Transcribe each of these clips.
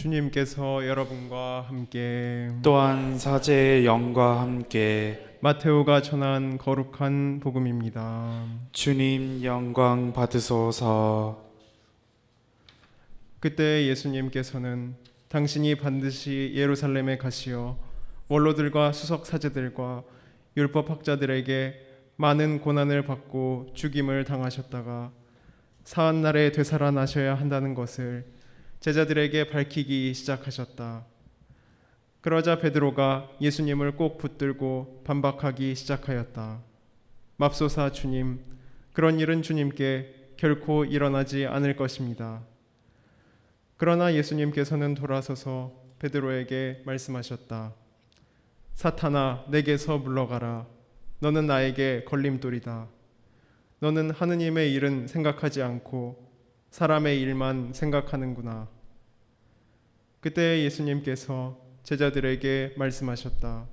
주님께서 여러분과 함께 또한 사제의 영과 함께 마테오가 전한 거룩한 복음입니다. 주님 영광 받으소서. 그때 예수님께서는 당신이 반드시 예루살렘에 가시어 원로들과 수석 사제들과 율법학자들에게 많은 고난을 받고 죽임을 당하셨다가 사흘 날에 되살아나셔야 한다는 것을 제자들에게 밝히기 시작하셨다. 그러자 베드로가 예수님을 꼭 붙들고 반박하기 시작하였다. 맙소사 주님, 그런 일은 주님께 결코 일어나지 않을 것입니다. 그러나 예수님께서는 돌아서서 베드로에게 말씀하셨다. 사탄아, 내게서 물러가라. 너는 나에게 걸림돌이다. 너는 하느님의 일은 생각하지 않고 사람의 일만 생각하는구나. 그때 예수님께서 제자들에게 말씀하셨다.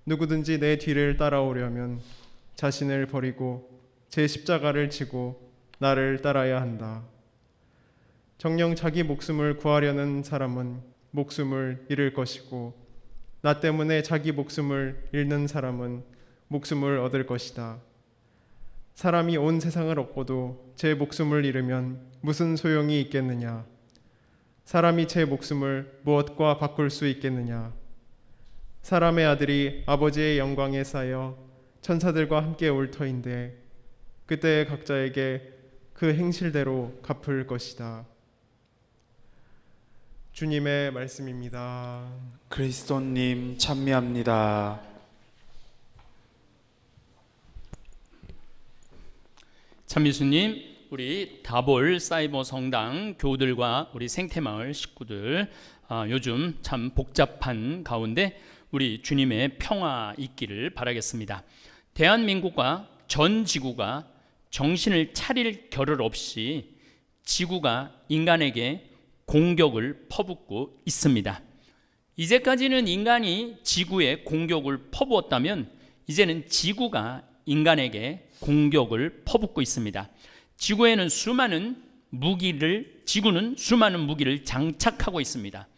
누구든지 내 뒤를 따라오려면 자신을 버리고 제 십자가를 지고 나를 따라야 한다. 정녕 자기 목숨을 구하려는 사람은 목숨을 잃을 것이고 나 때문에 자기 목숨을 잃는 사람은 목숨을 얻을 것이다. 사람이 온 세상을 얻고도 제 목숨을 잃으면 무슨 소용이 있겠느냐? 사람이 제 목숨을 무엇과 바꿀 수 있겠느냐? 사람의 아들이 아버지의 영광에 쌓여 천사들과 함께 올 터인데 그때 각자에게 그 행실대로 갚을 것이다. 주님의 말씀입니다. 그리스도님 찬미합니다. 참미수님, 우리 다볼 사이버 성당 교우들과 우리 생태마을 식구들, 요즘 참 복잡한 가운데 우리 주님의 평화 있기를 바라겠습니다. 대한민국과 전 지구가 정신을 차릴 겨를 없이 지구가 인간에게 공격을 퍼붓고 있습니다. 이제까지는 인간이 지구에 공격을 퍼부었다면 이제는 지구가 인간에게 공격을 퍼붓고 있습니다. 지구는 수많은 무기를 장착하고 있습니다.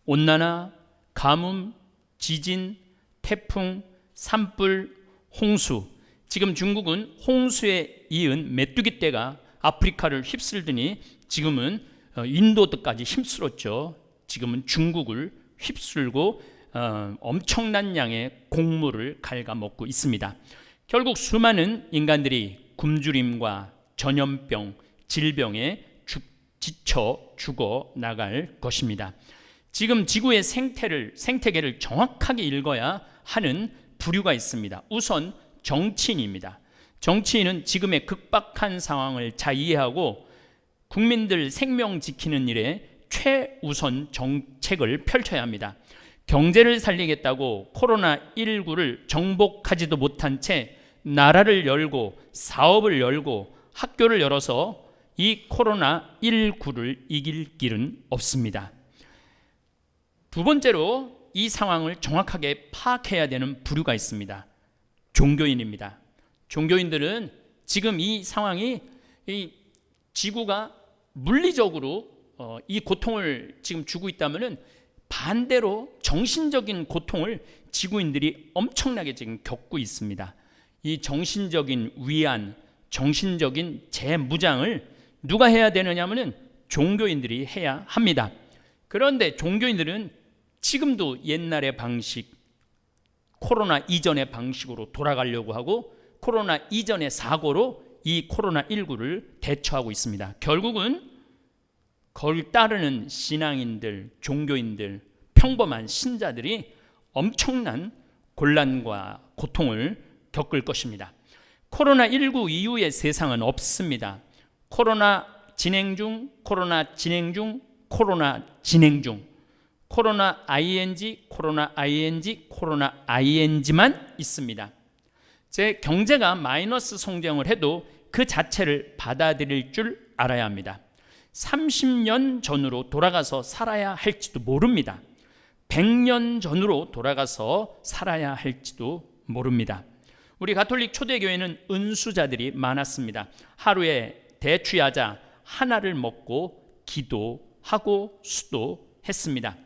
온난화, 가뭄, 지진, 태풍, 산불, 홍수. 지금 중국은 홍수에 이은 메뚜기 떼가 아프리카를 휩쓸더니 지금은 인도까지 힘쓸었죠. 지금은 중국을 휩쓸고 엄청난 양의 곡물을 갉아먹고 있습니다. 결국 수많은 인간들이 굶주림과 전염병, 질병에 지쳐 죽어 나갈 것입니다. 지금 지구의 생태계를 정확하게 읽어야 하는 부류가 있습니다. 우선 정치인입니다. 정치인은 지금의 극박한 상황을 잘 이해하고 국민들 생명 지키는 일에 최우선 정책을 펼쳐야 합니다. 경제를 살리겠다고 코로나19를 정복하지도 못한 채 나라를 열고 사업을 열고 학교를 열어서 이 코로나19를 이길 길은 없습니다. 두 번째로 이 상황을 정확하게 파악해야 되는 부류가 있습니다. 종교인입니다. 종교인들은 지금 이 상황이 이 지구가 물리적으로 이 고통을 지금 주고 있다면은 반대로 정신적인 고통을 지구인들이 엄청나게 지금 겪고 있습니다. 이 정신적인 위안, 정신적인 재무장을 누가 해야 되느냐면은 종교인들이 해야 합니다. 그런데 종교인들은 지금도 옛날의 방식, 코로나 이전의 방식으로 돌아가려고 하고 코로나 이전의 사고로 이 코로나19를 대처하고 있습니다. 결국은 그걸 따르는 신앙인들, 종교인들, 평범한 신자들이 엄청난 곤란과 고통을 겪을 것입니다. 코로나19 이후의 세상은 없습니다. 코로나 진행 중, 코로나 진행 중, 코로나 진행 중, 코로나 ING, 코로나 ING, 코로나 ING만 있습니다. 제 경제가 마이너스 성장을 해도 그 자체를 받아들일 줄 알아야 합니다. 30년 전으로 돌아가서 살아야 할지도 모릅니다. 100년 전으로 돌아가서 살아야 할지도 모릅니다. 우리 가톨릭 초대교회는 은수자들이 많았습니다. 하루에 대추야자 하나를 먹고 기도 하고 수도했습니다.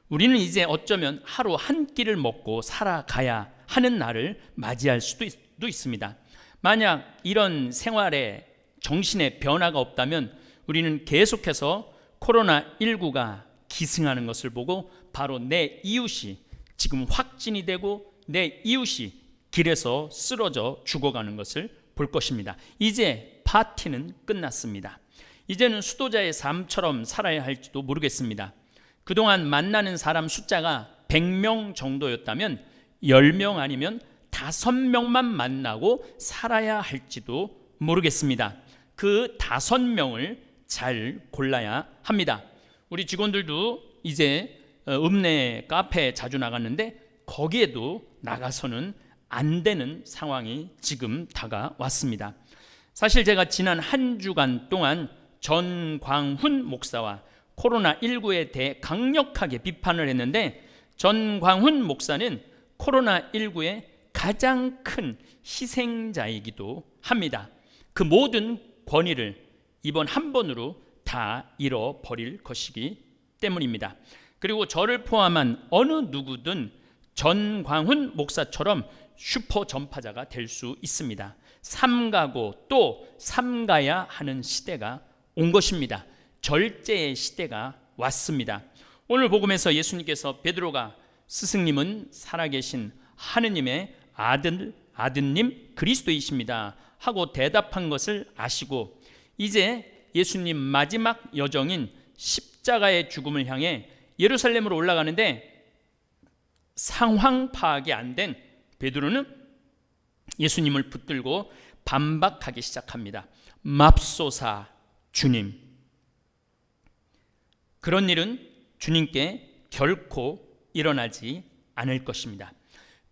우리는 이제 어쩌면 하루 한 끼를 먹고 살아가야 하는 날을 맞이할 수도 있습니다. 만약 이런 생활에 정신의 변화가 없다면 우리는 계속해서 코로나19가 기승하는 것을 보고 바로 내 이웃이 지금 확진이 되고 내 이웃이 길에서 쓰러져 죽어가는 것을 볼 것입니다. 이제 파티는 끝났습니다. 이제는 수도자의 삶처럼 살아야 할지도 모르겠습니다. 그동안 만나는 사람 숫자가 100명 정도였다면 10명 아니면 5명만 만나고 살아야 할지도 모르겠습니다. 그 5명을 잘 골라야 합니다. 우리 직원들도 이제 읍내 카페에 자주 나갔는데 거기에도 나가서는 안 되는 상황이 지금 다가왔습니다. 사실 제가 지난 한 주간 동안 전광훈 목사와 코로나19에 대해 강력하게 비판을 했는데 전광훈 목사는 코로나19의 가장 큰 희생자이기도 합니다. 그 모든 권위를 이번 한 번으로 다 잃어버릴 것이기 때문입니다. 그리고 저를 포함한 어느 누구든 전광훈 목사처럼 슈퍼 전파자가 될 수 있습니다. 삼가고 또 삼가야 하는 시대가 온 것입니다. 절제의 시대가 왔습니다. 오늘 복음에서 예수님께서 베드로가 스승님은 살아계신 하느님의 아드님 그리스도이십니다 하고 대답한 것을 아시고 이제 예수님 마지막 여정인 십자가의 죽음을 향해 예루살렘으로 올라가는데 상황 파악이 안 된 베드로는 예수님을 붙들고 반박하기 시작합니다. 맙소사 주님, 그런 일은 주님께 결코 일어나지 않을 것입니다.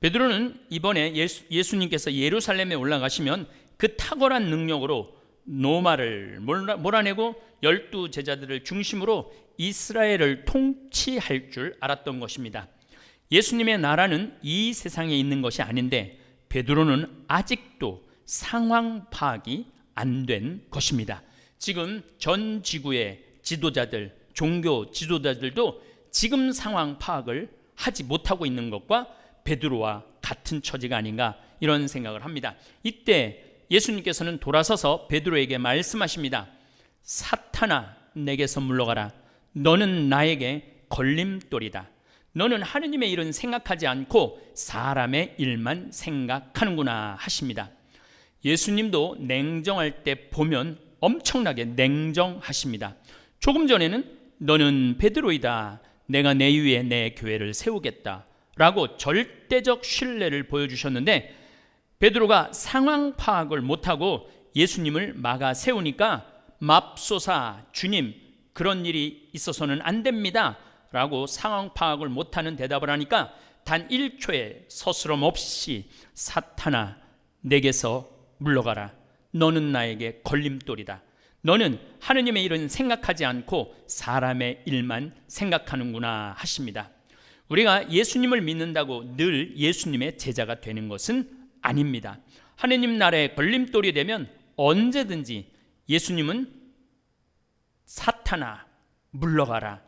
베드로는 이번에 예수님께서 예루살렘에 올라가시면 그 탁월한 능력으로 노마를 몰아내고 12 제자들을 중심으로 이스라엘을 통치할 줄 알았던 것입니다. 예수님의 나라는 이 세상에 있는 것이 아닌데 베드로는 아직도 상황 파악이 안 된 것입니다. 지금 전 지구의 지도자들, 종교 지도자들도 지금 상황 파악을 하지 못하고 있는 것과 베드로와 같은 처지가 아닌가 이런 생각을 합니다. 이때 예수님께서는 돌아서서 베드로에게 말씀하십니다. 사탄아, 내게서 물러가라. 너는 나에게 걸림돌이다. 너는 하느님의 일은 생각하지 않고 사람의 일만 생각하는구나 하십니다. 예수님도 냉정할 때 보면 엄청나게 냉정하십니다. 조금 전에는 너는 베드로이다. 내가 내 위에 내 교회를 세우겠다 라고 절대적 신뢰를 보여주셨는데 베드로가 상황 파악을 못하고 예수님을 막아 세우니까 맙소사 주님, 그런 일이 있어서는 안 됩니다 라고 상황 파악을 못하는 대답을 하니까 단 1초의 서스럼 없이 사탄아, 내게서 물러가라. 너는 나에게 걸림돌이다. 너는 하느님의 일은 생각하지 않고 사람의 일만 생각하는구나 하십니다. 우리가 예수님을 믿는다고 늘 예수님의 제자가 되는 것은 아닙니다. 하느님 나라의 걸림돌이 되면 언제든지 예수님은 사탄아, 물러가라.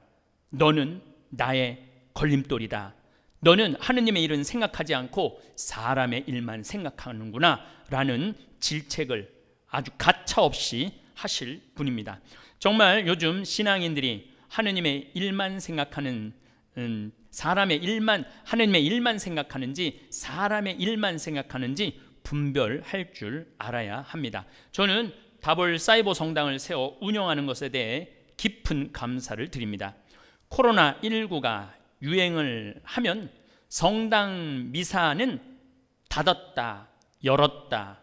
너는 나의 걸림돌이다. 너는 하느님의 일은 생각하지 않고 사람의 일만 생각하는구나 라는 질책을 아주 가차없이 하실 분입니다. 정말 요즘 신앙인들이 하느님의 일만 생각하는 사람의 일만, 하느님의 일만 생각하는지 사람의 일만 생각하는지 분별할 줄 알아야 합니다. 저는 다볼 사이버 성당을 세워 운영하는 것에 대해 깊은 감사를 드립니다. 코로나19가 유행을 하면 성당 미사는 닫았다, 열었다,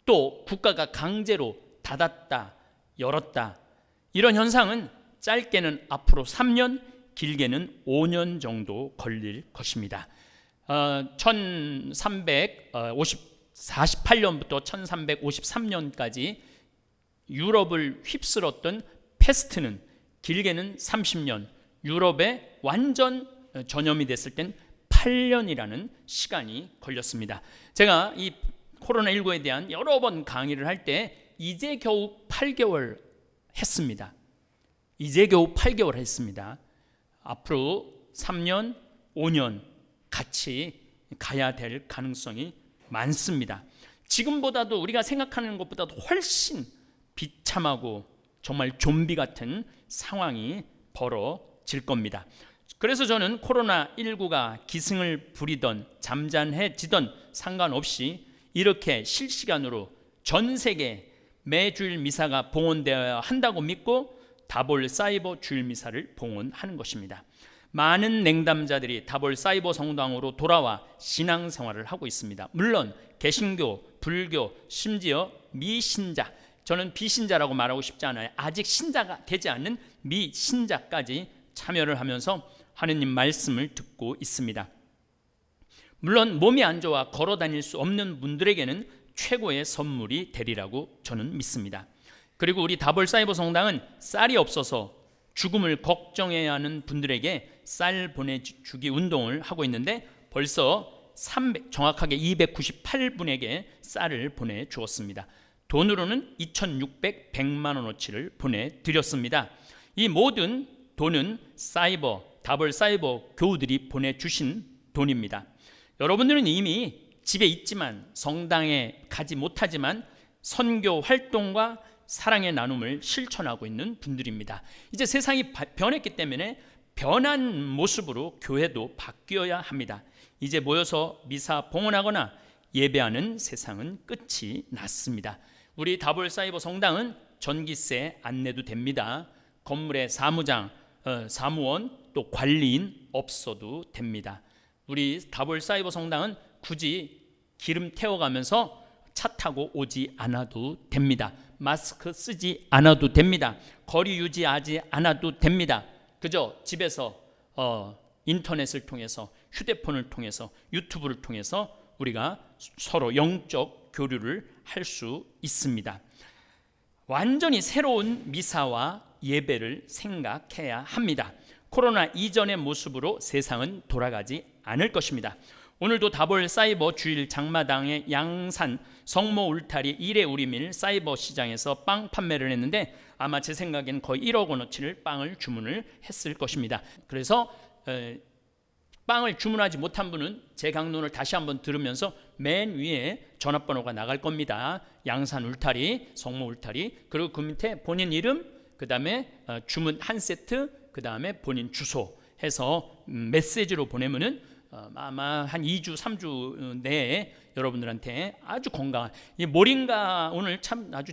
또 국가가 강제로 닫았다, 열었다. 이런 현상은 짧게는 앞으로 3년, 길게는 5년 정도 걸릴 것입니다. 1348년부터 1353년까지 유럽을 휩쓸었던 패스트는 길게는 30년, 유럽에 완전 전염이 됐을 땐 8년이라는 시간이 걸렸습니다. 제가 이 코로나19에 대한 여러 번 강의를 할 때 이제 겨우 8개월 했습니다. 이제 겨우 8개월 했습니다. 앞으로 3년, 5년 같이 가야 될 가능성이 많습니다. 지금보다도 우리가 생각하는 것보다도 훨씬 비참하고 정말 좀비 같은 상황이 벌어질 겁니다. 그래서 저는 코로나19가 기승을 부리던 잠잠해지던 상관없이 이렇게 실시간으로 전 세계 매주일 미사가 봉헌되어야 한다고 믿고 다볼 사이버 주일 미사를 봉헌하는 것입니다. 많은 냉담자들이 다볼 사이버 성당으로 돌아와 신앙생활을 하고 있습니다. 물론 개신교, 불교, 심지어 미신자, 저는 비신자라고 말하고 싶지 않아요. 아직 신자가 되지 않는 미신자까지 참여를 하면서 하느님 말씀을 듣고 있습니다. 물론 몸이 안 좋아 걸어 다닐 수 없는 분들에게는 최고의 선물이 되리라고 저는 믿습니다. 그리고 우리 다볼 사이버 성당은 쌀이 없어서 죽음을 걱정해야 하는 분들에게 쌀 보내주기 운동을 하고 있는데 벌써 정확하게 298분에게 쌀을 보내주었습니다. 돈으로는 2,600만 원어치를 보내드렸습니다. 이 모든 돈은 다볼 사이버 교우들이 보내주신 돈입니다. 여러분들은 이미 집에 있지만 성당에 가지 못하지만 선교 활동과 사랑의 나눔을 실천하고 있는 분들입니다. 이제 세상이 변했기 때문에 변한 모습으로 교회도 바뀌어야 합니다. 이제 모여서 미사 봉헌하거나 예배하는 세상은 끝이 났습니다. 우리 다볼 사이버 성당은 전기세 안 내도 됩니다. 건물에 사무장, 사무원 또 관리인 없어도 됩니다. 우리 다볼 사이버 성당은 굳이 기름 태워가면서 차 타고 오지 않아도 됩니다. 마스크 쓰지 않아도 됩니다. 거리 유지하지 않아도 됩니다. 그저 집에서 인터넷을 통해서, 휴대폰을 통해서, 유튜브를 통해서 우리가 서로 영적 교류를 할 수 있습니다. 완전히 새로운 미사와 예배를 생각해야 합니다. 코로나 이전의 모습으로 세상은 돌아가지 않을 것입니다. 오늘도 다볼 사이버 주일 장마당의 양산 성모 울타리 1회 우리밀 사이버 시장에서 빵 판매를 했는데 아마 제 생각엔 거의 1억 원어치를 빵을 주문을 했을 것입니다. 그래서 빵을 주문하지 못한 분은 제 강론을 다시 한번 들으면서 맨 위에 전화번호가 나갈 겁니다. 양산 울타리, 성모 울타리, 그리고 그 밑에 본인 이름, 그 다음에 주문 한 세트, 그 다음에 본인 주소 해서 메시지로 보내면은 아마 한 2주, 3주 내에 여러분들한테 아주 건강한 이 모링가, 오늘 참 아주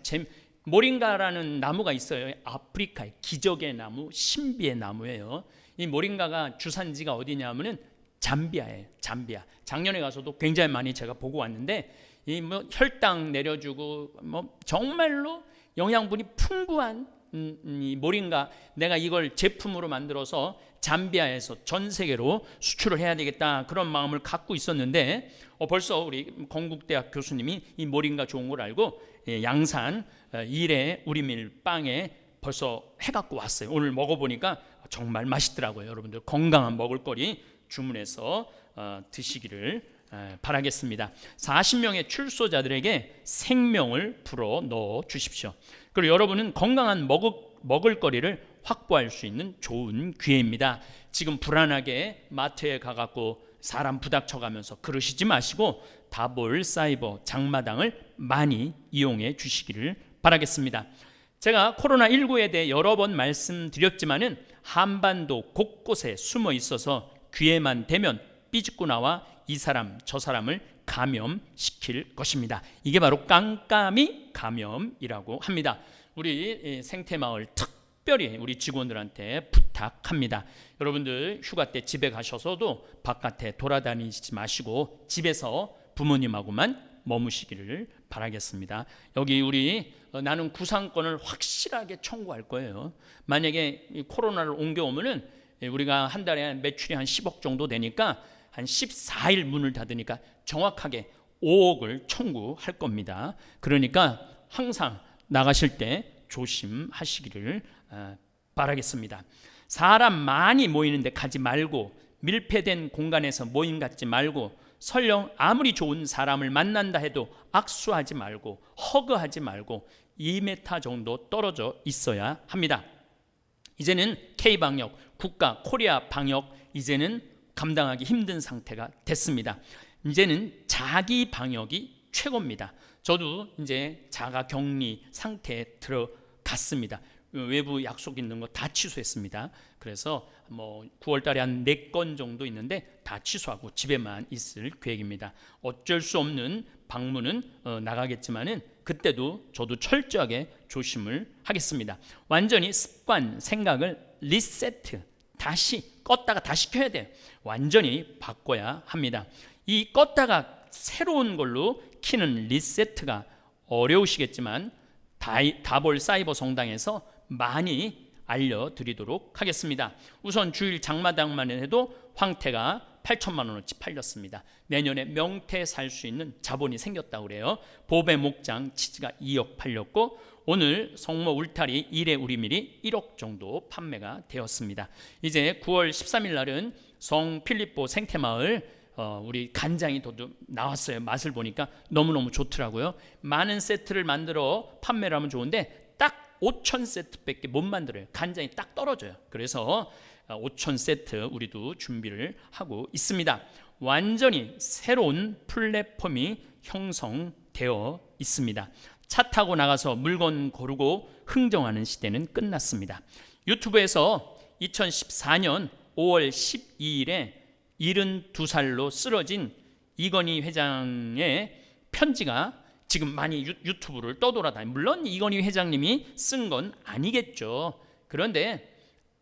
모링가라는 나무가 있어요. 아프리카의 기적의 나무, 신비의 나무예요. 이 모링가가 주산지가 어디냐면은 잠비아예요. 잠비아. 작년에 가서도 굉장히 많이 제가 보고 왔는데 이 뭐 혈당 내려주고 뭐 정말로 영양분이 풍부한 이 모링가, 내가 이걸 제품으로 만들어서 잠비아에서 전 세계로 수출을 해야 되겠다 그런 마음을 갖고 있었는데 벌써 우리 건국대학 교수님이 이 모링가 좋은 걸 알고 양산 1회 우리밀 빵에 벌써 해갖고 왔어요. 오늘 먹어보니까 정말 맛있더라고요. 여러분들 건강한 먹을거리 주문해서 드시기를 바라겠습니다. 40명의 출소자들에게 생명을 불어 넣어 주십시오. 그리고 여러분은 건강한 먹을거리를 확보할 수 있는 좋은 기회입니다. 지금 불안하게 마트에 가갖고 사람 부닥쳐가면서 그러시지 마시고 다볼 사이버 장마당을 많이 이용해 주시기를 바라겠습니다. 제가 코로나19에 대해 여러 번 말씀드렸지만은 한반도 곳곳에 숨어 있어서 기회만 되면 삐집고 나와 이 사람 저 사람을 감염시킬 것입니다. 이게 바로 깜깜이 감염이라고 합니다. 우리 생태마을 특별히 우리 직원들한테 부탁합니다. 여러분들 휴가 때 집에 가셔서도 바깥에 돌아다니지 마시고 집에서 부모님하고만 머무시기를 바라겠습니다. 여기 우리 나는 구상권을 확실하게 청구할 거예요. 만약에 이 코로나를 옮겨오면은 우리가 한 달에 매출이 한 10억 정도 되니까 한 14일 문을 닫으니까 정확하게 5억을 청구할 겁니다. 그러니까 항상 나가실 때 조심하시기를 바라겠습니다. 사람 많이 모이는데 가지 말고 밀폐된 공간에서 모임 갖지 말고 설령 아무리 좋은 사람을 만난다 해도 악수하지 말고 허그하지 말고 2m 정도 떨어져 있어야 합니다. 이제는 K방역, 국가 코리아 방역 이제는 감당하기 힘든 상태가 됐습니다. 이제는 자기 방역이 최고입니다. 저도 이제 자가 격리 상태에 들어갔습니다. 외부 약속 있는 거 다 취소했습니다. 그래서 9월 달에 한 4건 정도 있는데 다 취소하고 집에만 있을 계획입니다. 어쩔 수 없는 방문은 나가겠지만은 그때도 저도 철저하게 조심을 하겠습니다. 완전히 습관, 생각을 리세트, 다시 껐다가 다시 켜야 돼요. 완전히 바꿔야 합니다. 이 껐다가 새로운 걸로 키는 리세트가 어려우시겠지만 다볼 사이버 성당에서 많이 알려드리도록 하겠습니다. 우선 주일 장마당만 해도 황태가 8천만 원어치 팔렸습니다. 내년에 명태 살 수 있는 자본이 생겼다고 그래요. 보배 목장 치즈가 2억 팔렸고 오늘 성모 울타리 1회 우리밀이 1억 정도 판매가 되었습니다. 이제 9월 13일 날은 성 필립보 생태마을 우리 간장이 또 나왔어요. 맛을 보니까 너무너무 좋더라고요. 많은 세트를 만들어 판매를 하면 좋은데 딱 5천 세트밖에 못 만들어요. 간장이 딱 떨어져요. 그래서 5천 세트 우리도 준비를 하고 있습니다. 완전히 새로운 플랫폼이 형성되어 있습니다. 차 타고 나가서 물건 고르고 흥정하는 시대는 끝났습니다. 유튜브에서 2014년 5월 12일에 72살로 쓰러진 이건희 회장의 편지가 지금 많이 유튜브를 떠돌아다니고, 물론 이건희 회장님이 쓴 건 아니겠죠. 그런데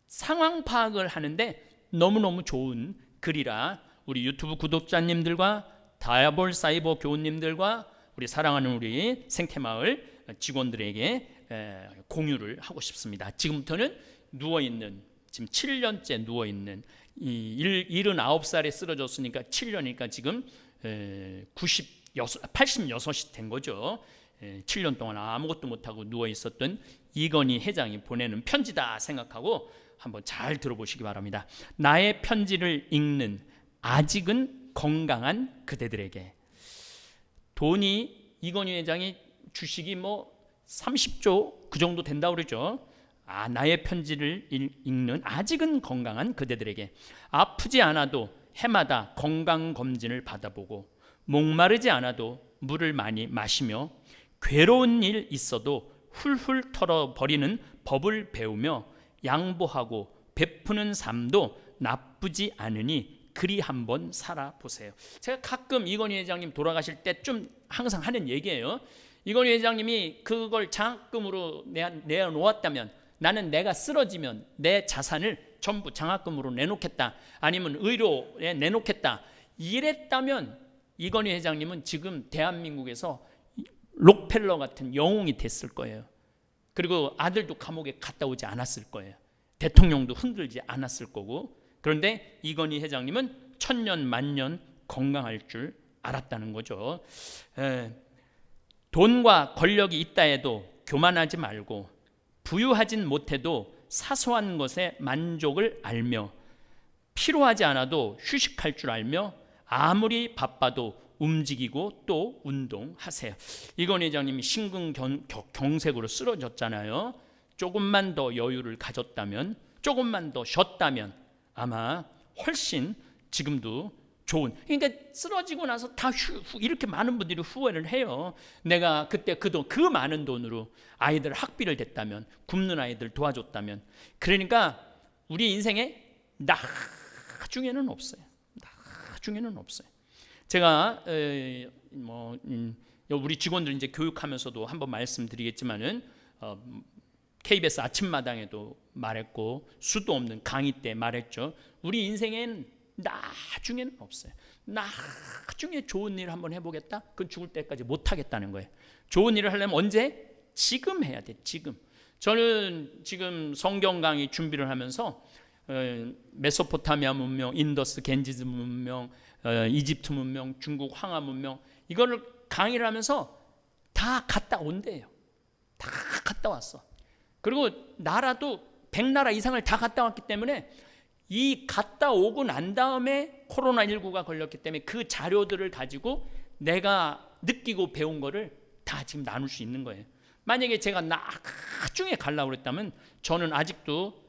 상황 파악을 하는데 너무너무 좋은 글이라 우리 유튜브 구독자님들과 다야볼 사이버 교우님들과 우리 사랑하는 우리 생태마을 직원들에게 공유를 하고 싶습니다. 지금부터는 누워있는, 지금 7년째 누워있는 79살에 쓰러졌으니까 7년이니까 지금 86이 된 거죠. 7년 동안 아무것도 못하고 누워있었던 이건희 회장이 보내는 편지다 생각하고 한번 잘 들어보시기 바랍니다. 나의 편지를 읽는 아직은 건강한 그대들에게. 돈이 이건희 회장이 주식이 30조 그 정도 된다고 그러죠. 나의 편지를 읽는 아직은 건강한 그대들에게. 아프지 않아도 해마다 건강검진을 받아보고 목마르지 않아도 물을 많이 마시며 괴로운 일 있어도 훌훌 털어버리는 법을 배우며 양보하고 베푸는 삶도 나쁘지 않으니 그리 한번 살아보세요. 제가 가끔 이건희 회장님 돌아가실 때 좀 항상 하는 얘기예요. 이건희 회장님이 그걸 장학금으로 내놓았다면, 나는 내가 쓰러지면 내 자산을 전부 장학금으로 내놓겠다, 아니면 의료에 내놓겠다, 이랬다면 이건희 회장님은 지금 대한민국에서 록펠러 같은 영웅이 됐을 거예요. 그리고 아들도 감옥에 갔다 오지 않았을 거예요. 대통령도 흔들지 않았을 거고. 그런데 이건희 회장님은 천년 만년 건강할 줄 알았다는 거죠. 돈과 권력이 있다 해도 교만하지 말고, 부유하진 못해도 사소한 것에 만족을 알며, 필요하지 않아도 휴식할 줄 알며, 아무리 바빠도 움직이고 또 운동하세요. 이건희 회장님이 심근경색으로 쓰러졌잖아요. 조금만 더 여유를 가졌다면, 조금만 더 쉬었다면 아마 훨씬 지금도 좋은. 그러니까 쓰러지고 나서 다 이렇게 많은 분들이 후회를 해요. 내가 그때 그 많은 돈으로 아이들 학비를 댔다면, 굶는 아이들 도와줬다면. 그러니까 우리 인생에 나중에는 없어요. 나중에는 없어요. 제가 우리 직원들 이제 교육하면서도 한번 말씀드리겠지만은 KBS 아침마당에도 말했고 수도 없는 강의 때 말했죠. 우리 인생엔 나중에는 없어요. 나중에 좋은 일을 한번 해보겠다? 그건 죽을 때까지 못하겠다는 거예요. 좋은 일을 하려면 언제? 지금 해야 돼. 지금. 저는 지금 성경 강의 준비를 하면서 메소포타미아 문명, 인더스 겐지즈 문명, 이집트 문명, 중국 황하 문명, 이거를 강의를 하면서 다 갔다 온대요. 다 갔다 왔어. 그리고 나라도 100나라 이상을 다 갔다 왔기 때문에, 이 갔다 오고 난 다음에 코로나19가 걸렸기 때문에 그 자료들을 가지고 내가 느끼고 배운 거를 다 지금 나눌 수 있는 거예요. 만약에 제가 나중에 가려고 그랬다면 저는 아직도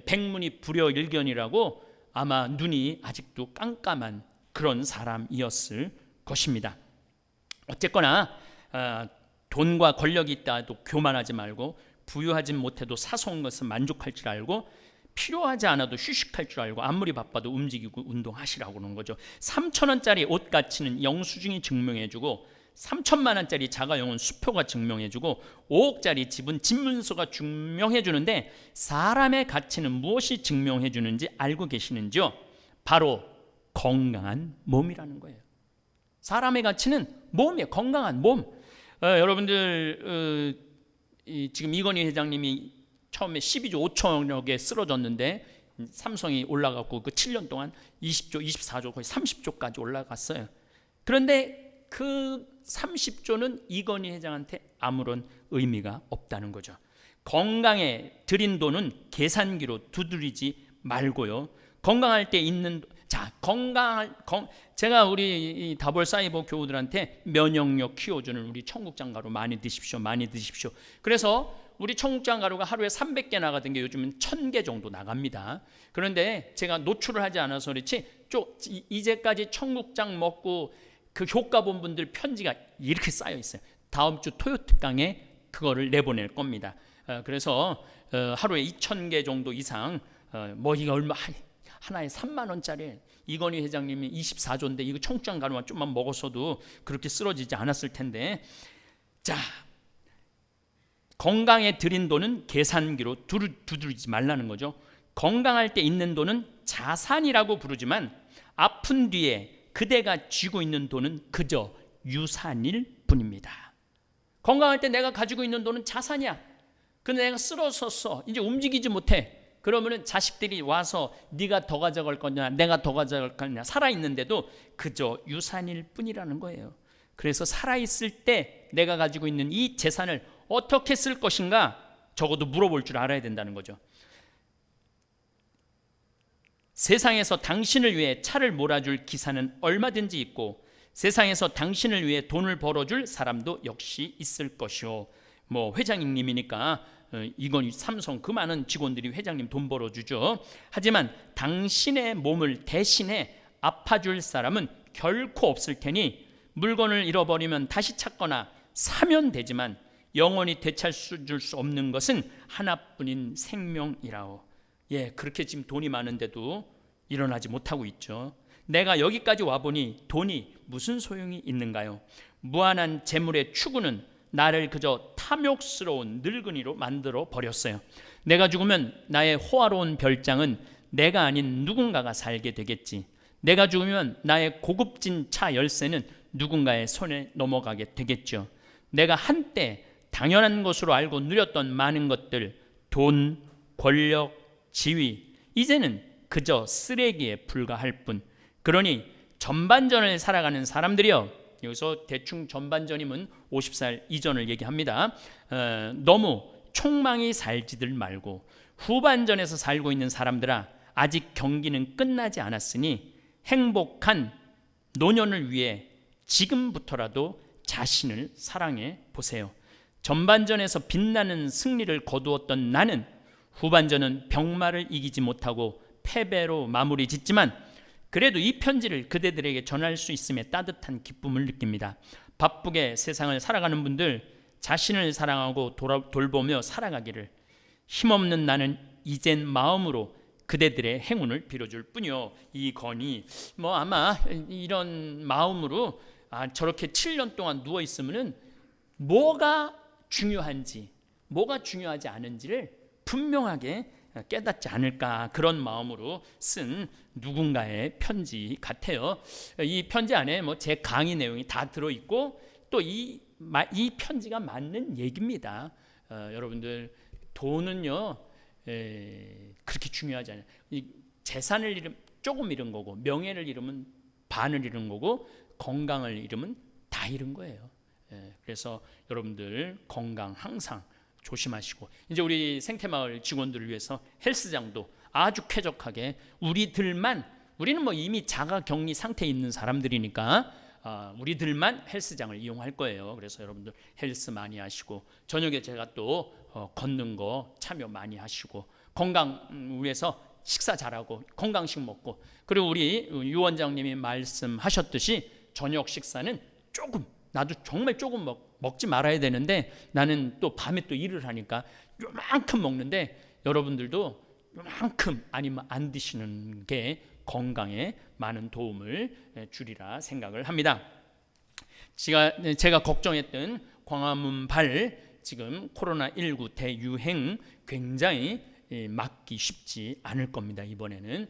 백문이 불여일견이라고 아마 눈이 아직도 깜깜한 그런 사람이었을 것입니다. 어쨌거나 돈과 권력이 있다도 교만하지 말고, 부유하지 못해도 사소한 것은 만족할 줄 알고, 필요하지 않아도 휴식할 줄 알고, 아무리 바빠도 움직이고 운동하시라고 그러는 거죠. 3,000원짜리 옷 가치는 영수증이 증명해주고, 3천만 원짜리 자가용은 수표가 증명해주고, 5억짜리 집은 집문서가 증명해주는데, 사람의 가치는 무엇이 증명해주는지 알고 계시는지요? 바로 건강한 몸이라는 거예요. 사람의 가치는 몸이에요. 건강한 몸. 여러분들 지금 이건희 회장님이 처음에 12조 5천억에 쓰러졌는데 삼성이 올라갔고 그 7년 동안 20조, 24조, 거의 30조까지 올라갔어요. 그런데 그 30조는 이건희 회장한테 아무런 의미가 없다는 거죠. 건강에 들인 돈은 계산기로 두드리지 말고요. 건강할 때 있는, 제가 우리 다볼 사이버 교우들한테 면역력 키워주는 우리 청국장가루 많이 드십시오. 많이 드십시오. 그래서 우리 청국장가루가 하루에 300개 나가던 게 요즘은 1000개 정도 나갑니다. 그런데 제가 노출을 하지 않아서 그렇지 이제까지 청국장 먹고 그 효과 본 분들 편지가 이렇게 쌓여 있어요. 다음 주 토요특강에 그거를 내보낼 겁니다. 그래서 하루에 2000개 정도 이상, 이게 얼마, 하나에 3만 원짜리, 이건희 회장님이 24조인데 이거 청국장 가루만 좀만 먹었어도 그렇게 쓰러지지 않았을 텐데, 자, 건강에 들인 돈은 계산기로 두드리지 말라는 거죠. 건강할 때 있는 돈은 자산이라고 부르지만, 아픈 뒤에 그대가 쥐고 있는 돈은 그저 유산일 뿐입니다. 건강할 때 내가 가지고 있는 돈은 자산이야. 근데 내가 쓰러졌어, 이제 움직이지 못해. 그러면은 자식들이 와서 네가 더 가져갈 거냐, 내가 더 가져갈 거냐, 살아있는데도 그저 유산일 뿐이라는 거예요. 그래서 살아있을 때 내가 가지고 있는 이 재산을 어떻게 쓸 것인가 적어도 물어볼 줄 알아야 된다는 거죠. 세상에서 당신을 위해 차를 몰아줄 기사는 얼마든지 있고, 세상에서 당신을 위해 돈을 벌어줄 사람도 역시 있을 것이요. 회장님이니까 이건 삼성 그 많은 직원들이 회장님 돈 벌어주죠. 하지만 당신의 몸을 대신에 아파줄 사람은 결코 없을 테니, 물건을 잃어버리면 다시 찾거나 사면 되지만 영원히 되찾을 수 없는 것은 하나뿐인 생명이라오. 그렇게 지금 돈이 많은데도 일어나지 못하고 있죠. 내가 여기까지 와보니 돈이 무슨 소용이 있는가요? 무한한 재물의 추구는 나를 그저 탐욕스러운 늙은이로 만들어 버렸어요. 내가 죽으면 나의 호화로운 별장은 내가 아닌 누군가가 살게 되겠지. 내가 죽으면 나의 고급진 차 열쇠는 누군가의 손에 넘어가게 되겠죠. 내가 한때 당연한 것으로 알고 누렸던 많은 것들, 돈, 권력, 지위, 이제는 그저 쓰레기에 불과할 뿐. 그러니 전반전을 살아가는 사람들이여, 여기서 대충 전반전이면 50살 이전을 얘기합니다. 너무 촉망이 살지들 말고 후반전에서 살고 있는 사람들아, 아직 경기는 끝나지 않았으니 행복한 노년을 위해 지금부터라도 자신을 사랑해 보세요. 전반전에서 빛나는 승리를 거두었던 나는 후반전은 병마를 이기지 못하고 패배로 마무리 짓지만, 그래도 이 편지를 그대들에게 전할 수 있음에 따뜻한 기쁨을 느낍니다. 바쁘게 세상을 살아가는 분들, 자신을 사랑하고 돌보며 살아가기를. 힘없는 나는 이젠 마음으로 그대들의 행운을 빌어줄 뿐이요. 이 건이 아마 이런 마음으로 저렇게 7년 동안 누워 있으면은 뭐가 중요한지, 뭐가 중요하지 않은지를 분명하게 깨닫지 않을까, 그런 마음으로 쓴 누군가의 편지 같아요. 이 편지 안에 제 강의 내용이 다 들어있고, 또 이 편지가 맞는 얘기입니다. 여러분들, 돈은요 그렇게 중요하지 않아요. 이 재산을 잃으면 조금 잃은 거고, 명예를 잃으면 반을 잃은 거고, 건강을 잃으면 다 잃은 거예요. 그래서 여러분들 건강 항상 조심하시고, 이제 우리 생태마을 직원들을 위해서 헬스장도 아주 쾌적하게 우리는 이미 자가격리 상태에 있는 사람들이니까 우리들만 헬스장을 이용할 거예요. 그래서 여러분들 헬스 많이 하시고, 저녁에 제가 또 걷는 거 참여 많이 하시고, 건강 위해서 식사 잘하고 건강식 먹고, 그리고 우리 유 원장님이 말씀하셨듯이 저녁 식사는 조금, 나도 정말 조금 먹지 말아야 되는데 나는 또 밤에 또 일을 하니까 요만큼 먹는데, 여러분들도 요만큼 아니면 안 드시는 게 건강에 많은 도움을 주리라 생각을 합니다. 제가 걱정했던 광화문 발, 지금 코로나19 대유행 굉장히 막기 쉽지 않을 겁니다. 이번에는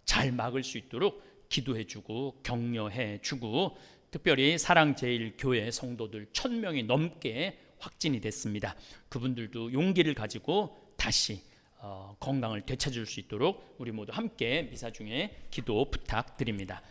잘 막을 수 있도록 기도해주고 격려해주고, 특별히 사랑제일교회 성도들 1000명이 넘게 확진이 됐습니다. 그분들도 용기를 가지고 다시 건강을 되찾을 수 있도록 우리 모두 함께 미사 중에 기도 부탁드립니다.